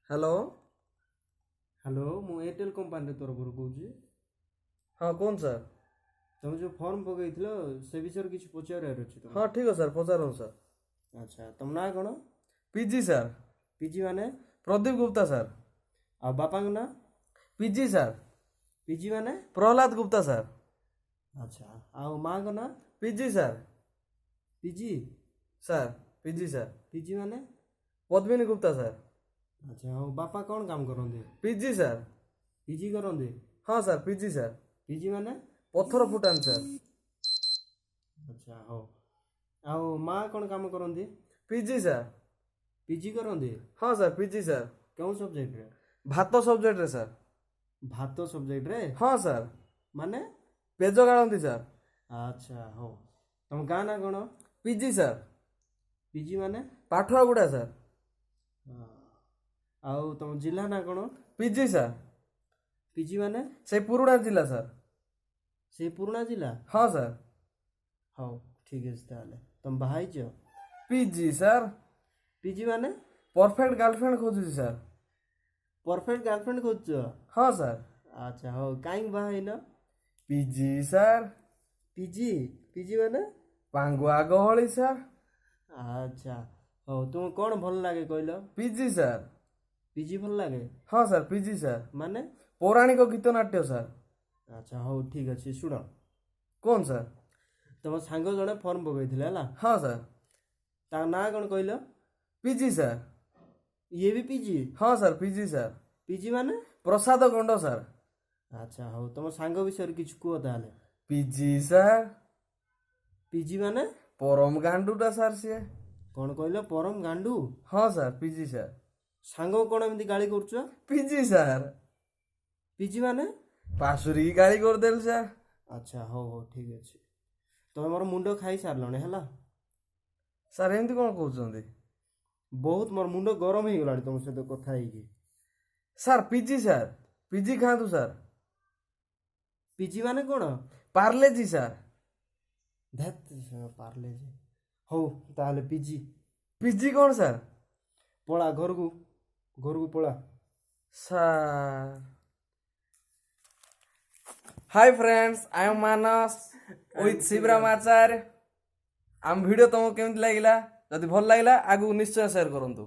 Hello. Hello मु Airtel company तरफ कौच हाँ कौन सर? तुम जो फॉर्म पकईथिल से विषय किसी पचार अच्छे तुम। हाँ ठीक है सर, पचारूँ सर। अच्छा तुम ना कौन? PG sir. पीजी माने? प्रदीप गुप्ता सर। आ बापा ना? PG sir. पीजी माने? प्रहलाद गुप्ता सर। अच्छा आ माँ को ना? PG sir. PG sir PG sir. PG माने? पद्मिनी गुप्ता सर। अच्छा हाँ बापा कौन काम करते? PG sir. पीजी करते? हाँ सर पीजी सर। पीजी माने? पत्थर फुटान सर। अच्छा हो आओ माँ कौन काम करते? PG sir. पीजी करते? हाँ सर पीजी सर। कौन सब्जेक्ट रे? भात सब्जेक्ट रे सर। भात सब्जेक्ट रे? हाँ सर। माने? पेज गाड़ती सर। अच्छा हो तुम गाँ ना कौन? PG sir. पीजी माने? पाठुआगुड़ा सर। आउ तुम जिला ना कौन? PG sir. पीजी माने? से पुरुणा जिला सर। से पुराना जिला? हाँ सर। हाँ ठीक है ताले तुम बाहाइच? PG sir. पीजी माने? परफेक्ट गर्लफ्रेंड खोजुची सर। परफेक्ट गर्लफ्रेंड खोज? हाँ सर। अच्छा हो कहीं बाहाइन? PG sir. पीजी पीजी माने? पांगुआ गहली सर। अच्छा हो तुम कौन भल लगे कहल? PG sir. पीजी भल लगे? हाँ सर पीजी सर। माने? पौराणिक गीत नाट्य सर। अच्छा हो ठीक अच्छे शुण कौन सर? तुम सांग जड़े फॉर्म पकईथिले हला हाँ सर। ता ना कौन कहल? PG sir. ये भी पीजी? हाँ सर पीजी सर। पीजी माने? प्रसाद गंड सर। अच्छा हो तुम सांग विषय किसी कह ताले? PG sir. पीजी माने? परम गांडूटा सर सी। कौन कहल परम गांडू? हाँ सर पीजी सर। सांग कौन एमती गाड़ी करुच? PG sir. पीजी माने? पासुरी गाड़ी करदेल सर। अच्छा हो ठीक अच्छे तुम मोर मुंड खाई सारे है सर एमती कौन कहते? बहुत मोर मुंड गरम हो गला तुम सहित कथा है। Sir PG sir. पीजी खातु सर। पीजी माने कौन? पार्ले जी सर। धैत पार्ले जे हो ताले पीजी। पीजी कौन सर? पड़ा घर को पड़ा। Sir hi friends, I am Manas with Shivram Acharya. आम वीडियो तुमको केमती लगिला? जदि भल लगिला आगु निश्चय शेयर करंतु।